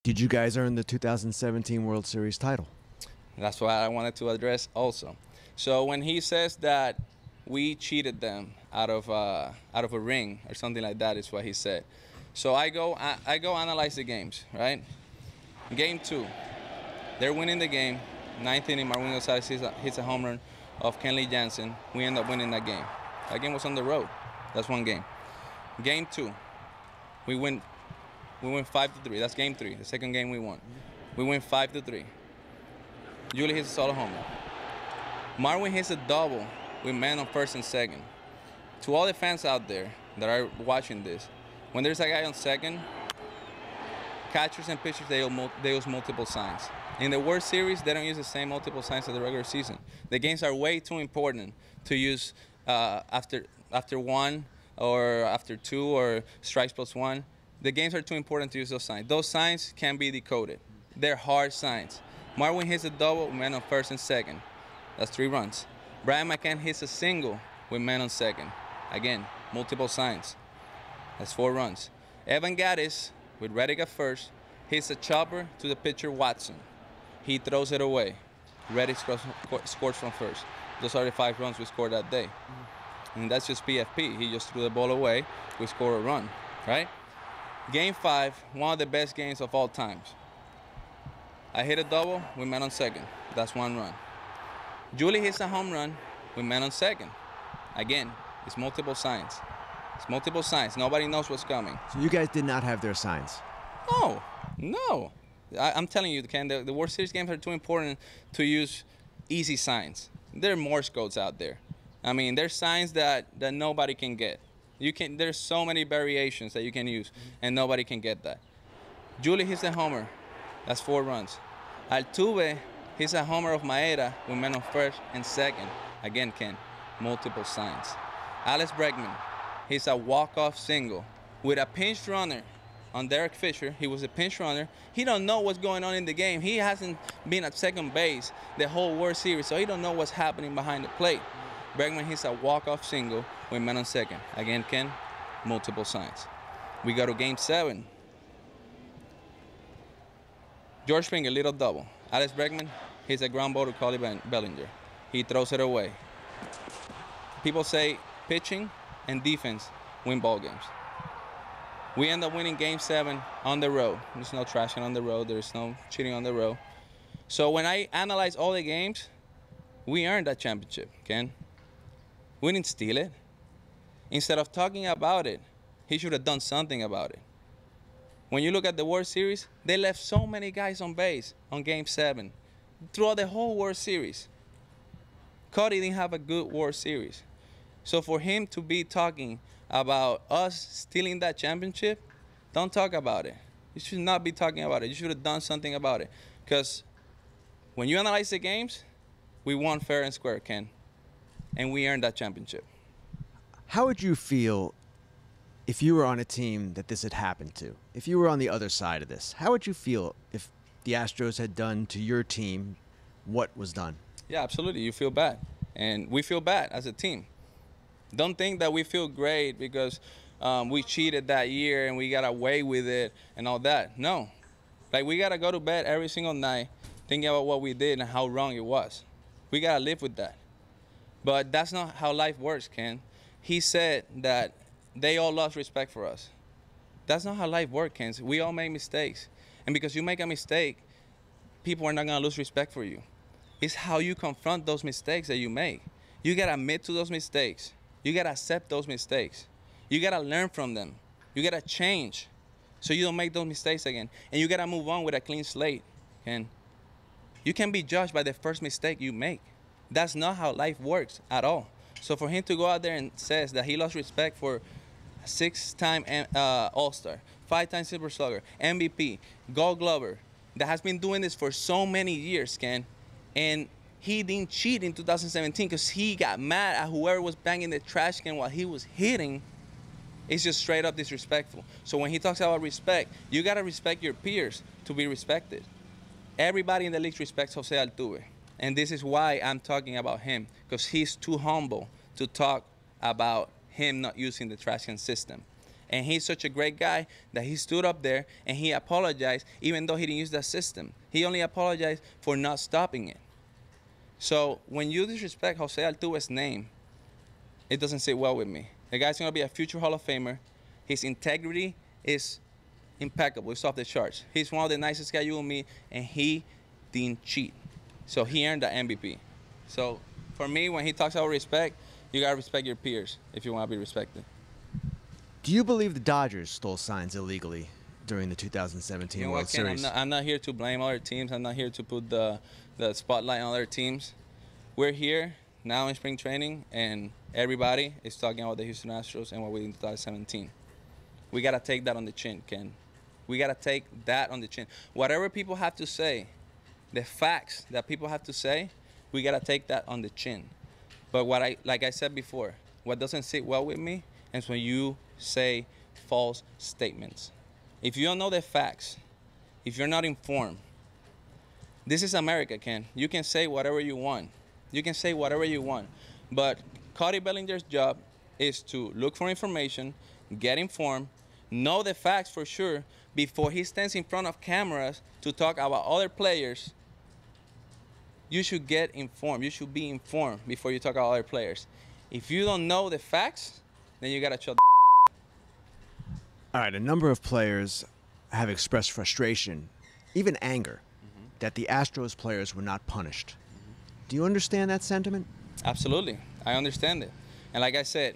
Did you guys earn the 2017 World Series title? That's what I wanted to address also. So when he says that we cheated them out of a ring or something like that is what he said. So I go analyze the games, right? Game 2, they're winning the game. 9th inning, Marwin Gonzalez hits a home run of Kenley Jansen. We end up winning that game. That game was on the road. That's one game. Game 2, we win 5-3. That's game 3. The second game we won. We win 5-3. Julie hits a solo homer. Marwin hits a double with man on first and second. To all the fans out there that are watching this, when there's a guy on second, catchers and pitchers, they use multiple signs. In the World Series, they don't use the same multiple signs as the regular season. The games are way too important to use after one or after 2 or strikes plus 1. The games are too important to use those signs. Those signs can be decoded. They're hard signs. Marwin hits a double with man on first and second. That's 3 runs. Brian McCann hits a single with man on second. Again, multiple signs. That's 4 runs. Evan Gattis, with Reddick at first, hits a chopper to the pitcher Watson. He throws it away. Reddick scores from first. Those are the 5 runs we scored that day. And that's just PFP. He just threw the ball away. We score a run, right? Game 5, one of the best games of all times. I hit a double with man on second. That's 1 run. Julie hits a home run with man on second. Again, it's multiple signs. It's multiple signs. Nobody knows what's coming. So you guys did not have their signs? No. I'm telling you, Ken, the World Series games are too important to use easy signs. There are Morse codes out there. I mean, there's signs that nobody can get. There's so many variations that you can use, and nobody can get that. Julie hits a homer. That's 4 runs. Altuve hits a homer of Maeda with men on first and second. Again, Ken, multiple signs. Alex Bregman hits a walk-off single with a pinch runner on Derek Fisher. He was a pinch runner. He don't know what's going on in the game. He hasn't been at second base the whole World Series, so he don't know what's happening behind the plate. Bregman hits a walk-off single with men on second. Again, Ken, multiple signs. We go to Game 7. George Springer, little double. Alex Bregman hits a ground ball to Cody Bellinger. He throws it away. People say pitching and defense win ball games. We end up winning Game 7 on the road. There's no trashing on the road. There's no cheating on the road. So when I analyze all the games, we earned that championship, Ken. We didn't steal it. Instead of talking about it, he should have done something about it. When you look at the World Series, they left so many guys on base on Game 7 throughout the whole World Series. Cody didn't have a good World Series. So for him to be talking about us stealing that championship, don't talk about it. You should not be talking about it. You should have done something about it. Because when you analyze the games, we won fair and square, Ken. And we earned that championship. How would you feel if you were on a team that this had happened to? If you were on the other side of this, how would you feel if the Astros had done to your team what was done? Yeah, absolutely. You feel bad. And we feel bad as a team. Don't think that we feel great because we cheated that year and we got away with it and all that. No. Like, we got to go to bed every single night thinking about what we did and how wrong it was. We got to live with that. But that's not how life works, Ken. He said that they all lost respect for us. That's not how life works, Ken. We all make mistakes. And because you make a mistake, people are not going to lose respect for you. It's how you confront those mistakes that you make. You got to admit to those mistakes. You got to accept those mistakes. You got to learn from them. You got to change so you don't make those mistakes again. And you got to move on with a clean slate, Ken. You can't be judged by the first mistake you make. That's not how life works at all. So for him to go out there and says that he lost respect for 6-time All-Star, 5-time Silver Slugger, MVP, Gold Glover, that has been doing this for so many years, Ken, and he didn't cheat in 2017 because he got mad at whoever was banging the trash can while he was hitting, it's just straight up disrespectful. So when he talks about respect, you got to respect your peers to be respected. Everybody in the league respects Jose Altuve. And this is why I'm talking about him, because he's too humble to talk about him not using the trash can system. And he's such a great guy that he stood up there and he apologized, even though he didn't use that system. He only apologized for not stopping it. So when you disrespect Jose Altuve's name, it doesn't sit well with me. The guy's going to be a future Hall of Famer. His integrity is impeccable. It's off the charts. He's one of the nicest guys you will meet, and he didn't cheat. So he earned the MVP. So for me, when he talks about respect, you got to respect your peers if you want to be respected. Do you believe the Dodgers stole signs illegally during the 2017 World Series? I'm not here to blame other teams. I'm not here to put the spotlight on other teams. We're here now in spring training, and everybody is talking about the Houston Astros and what we did in 2017. We got to take that on the chin, Ken. We got to take that on the chin. Whatever people have to say, the facts that people have to say, we got to take that on the chin. But like I said before, what doesn't sit well with me is when you say false statements. If you don't know the facts, if you're not informed, this is America, Ken. You can say whatever you want. You can say whatever you want. But Cody Bellinger's job is to look for information, get informed, know the facts for sure before he stands in front of cameras to talk about other players. You should get informed. You should be informed before you talk about other players. If you don't know the facts, then you got to shut the All right, a number of players have expressed frustration, even anger, that the Astros players were not punished. Do you understand that sentiment? Absolutely. I understand it. And like I said,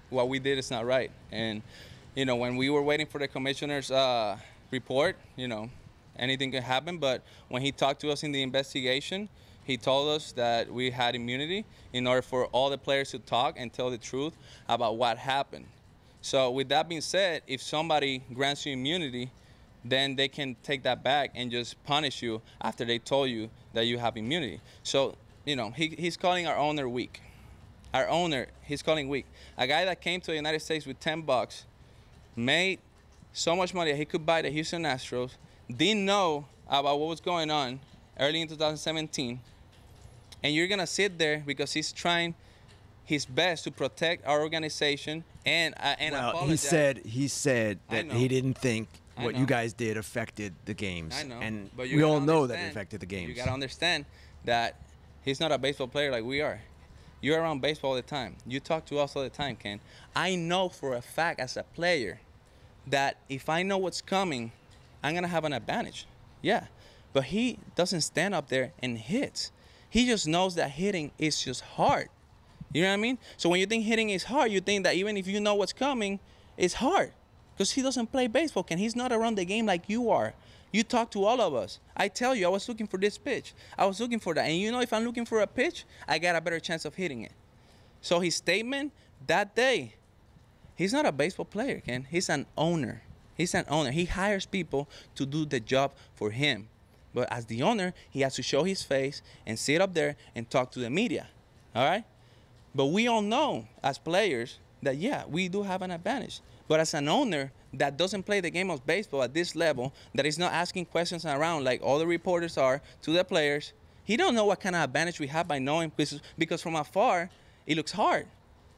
what we did is not right. And, when we were waiting for the commissioner's report, anything could happen. But when he talked to us in the investigation, he told us that we had immunity in order for all the players to talk and tell the truth about what happened. So with that being said, if somebody grants you immunity, then they can take that back and just punish you after they told you that you have immunity. So, he's calling our owner weak. Our owner, he's calling weak. A guy that came to the United States with $10, made so much money that he could buy the Houston Astros, didn't know about what was going on early in 2017, and you're going to sit there because he's trying his best to protect our organization and apologize. He said that he didn't think what you guys did affected the games. I know. And But we all know that it affected the games. You got to understand that he's not a baseball player like we are. You're around baseball all the time. You talk to us all the time, Ken. I know for a fact as a player that if I know what's coming, I'm going to have an advantage. Yeah. But he doesn't stand up there and hits. He just knows that hitting is just hard. You know what I mean? So when you think hitting is hard, you think that even if you know what's coming, it's hard. Because he doesn't play baseball, Ken. He's not around the game like you are. You talk to all of us. I tell you, I was looking for this pitch. I was looking for that. And if I'm looking for a pitch, I got a better chance of hitting it. So his statement that day, he's not a baseball player, Ken. He's an owner. He's an owner. He hires people to do the job for him. But as the owner, he has to show his face and sit up there and talk to the media. All right? But we all know as players that, yeah, we do have an advantage. But as an owner that doesn't play the game of baseball at this level, that is not asking questions around like all the reporters are to the players, he don't know what kind of advantage we have by knowing, because from afar, it looks hard.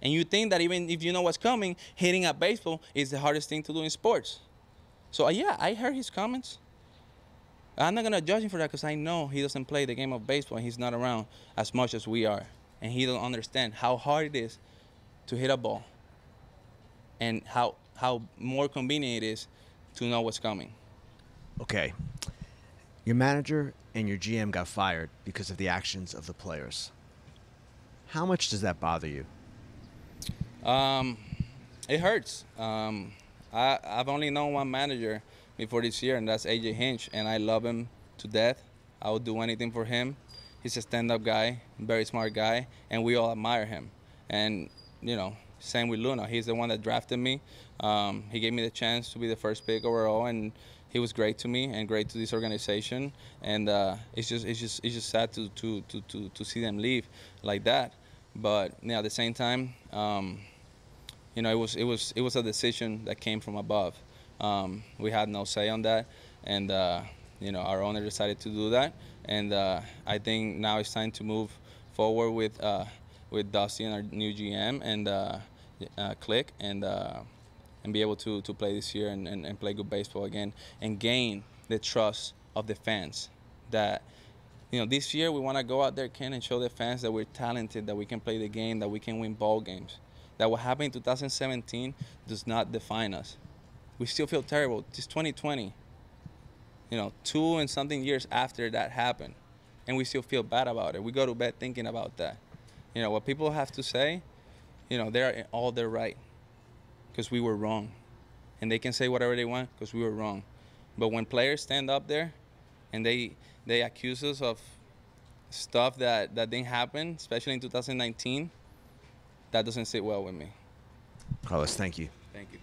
And you think that even if you know what's coming, hitting a baseball is the hardest thing to do in sports. So, yeah, I heard his comments. I'm not going to judge him for that because I know he doesn't play the game of baseball and he's not around as much as we are. And he don't understand how hard it is to hit a ball and how more convenient it is to know what's coming. Okay. Your manager and your GM got fired because of the actions of the players. How much does that bother you? It hurts. I've only known one manager before this year, and that's AJ Hinch, and I love him to death. I would do anything for him. He's a stand-up guy, very smart guy, and we all admire him. And, same with Luna. He's the one that drafted me. He gave me the chance to be the first pick overall, and he was great to me and great to this organization. And it's just sad to see them leave like that. But at the same time, it was a decision that came from above. We had no say on that, and our owner decided to do that. And I think now it's time to move forward with Dusty and our new GM and Click, and and be able to play this year and play good baseball again and gain the trust of the fans. That, you know, this year we want to go out there, Ken, and show the fans that we're talented, that we can play the game, that we can win ball games. That what happened in 2017 does not define us. We still feel terrible. It's 2020. You know, 2 and something years after that happened, and we still feel bad about it. We go to bed thinking about that. You know, what people have to say, you know, they're all their right, because we were wrong. And they can say whatever they want because we were wrong. But when players stand up there and they accuse us of stuff that didn't happen, especially in 2019, that doesn't sit well with me. Carlos, thank you. Thank you.